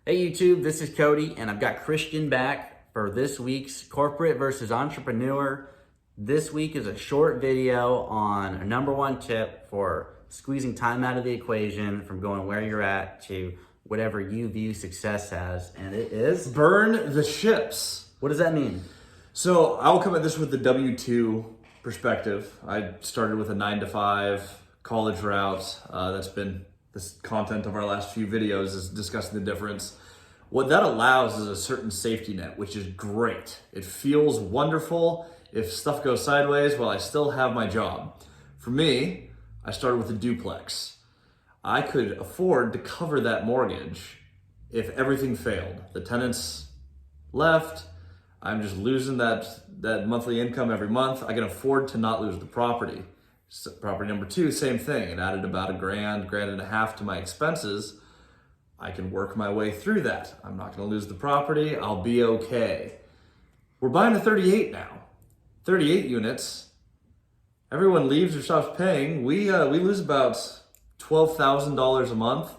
Hey YouTube, this is Cody and I've got Christian back for this week's Corporate versus Entrepreneur. This week is a short video on a number one tip for squeezing time out of the equation from going where you're at to whatever you view success as, and it is burn the ships. What does that mean? So I'll come at this with the W-2 perspective. I started with a 9-to-5 college route. That's been this content of our last few videos is discussing the difference. What that allows is a certain safety net, which is great. It feels wonderful if stuff goes sideways while I still have my job. For me, I started with a duplex. I could afford to cover that mortgage if everything failed. The tenants left, I'm just losing that monthly income every month. I can afford to not lose the property. So property number two, same thing. It added about $1.5 to my expenses. I can work my way through that. I'm not gonna lose the property, I'll be okay. We're buying a 38 now. 38 units. Everyone leaves or stops paying. We lose about $12,000 a month.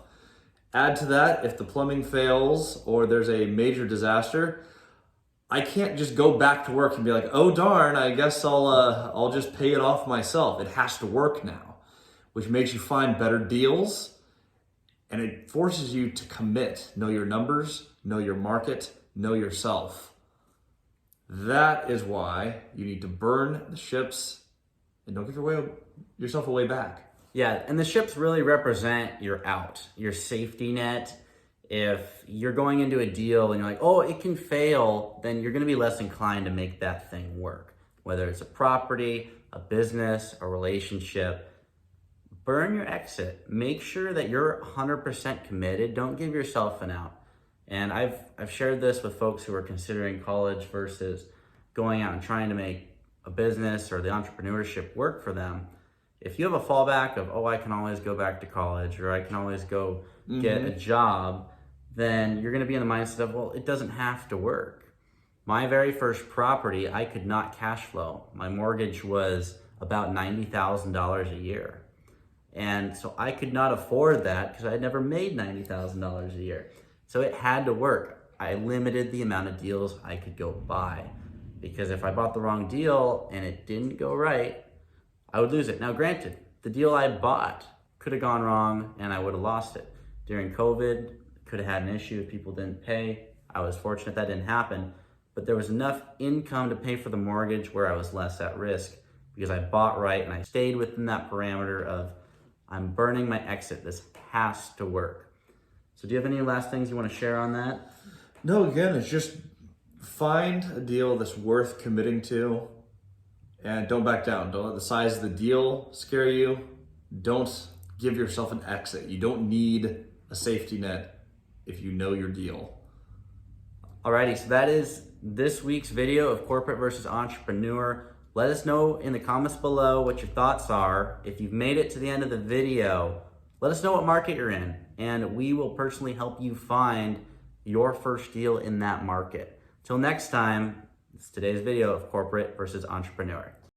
Add to that, if the plumbing fails or there's a major disaster, I can't just go back to work and be like, oh darn, I guess I'll just pay it off myself. It has to work now, which makes you find better deals, and it forces you to commit. Know your numbers, know your market, know yourself. That is why you need to burn the ships and don't give yourself a way back. Yeah, and the ships really represent your out, your safety net. If you're going into a deal and you're like, oh, it can fail, then you're gonna be less inclined to make that thing work. Whether it's a property, a business, a relationship, burn your exit. Make sure that you're 100% committed. Don't give yourself an out. And I've shared this with folks who are considering college versus going out and trying to make a business or the entrepreneurship work for them. If you have a fallback of, oh, I can always go back to college or I can always go get a job, then you're gonna be in the mindset of, well, it doesn't have to work. My very first property, I could not cash flow. My mortgage was about $90,000 a year. And so I could not afford that because I had never made $90,000 a year. So it had to work. I limited the amount of deals I could go buy because if I bought the wrong deal and it didn't go right, I would lose it. Now, granted, the deal I bought could have gone wrong and I would have lost it. During COVID, could have had an issue if people didn't pay. I was fortunate that didn't happen, but there was enough income to pay for the mortgage where I was less at risk because I bought right and I stayed within that parameter of I'm burning my exit. This has to work. So do you have any last things you want to share on that? No, again, it's just find a deal that's worth committing to and don't back down. Don't let the size of the deal scare you. Don't give yourself an exit. You don't need a safety net if you know your deal. Alrighty, so that is this week's video of Corporate versus Entrepreneur. Let us know in the comments below what your thoughts are. If you've made it to the end of the video, let us know what market you're in, and we will personally help you find your first deal in that market. Till next time, it's today's video of Corporate versus Entrepreneur.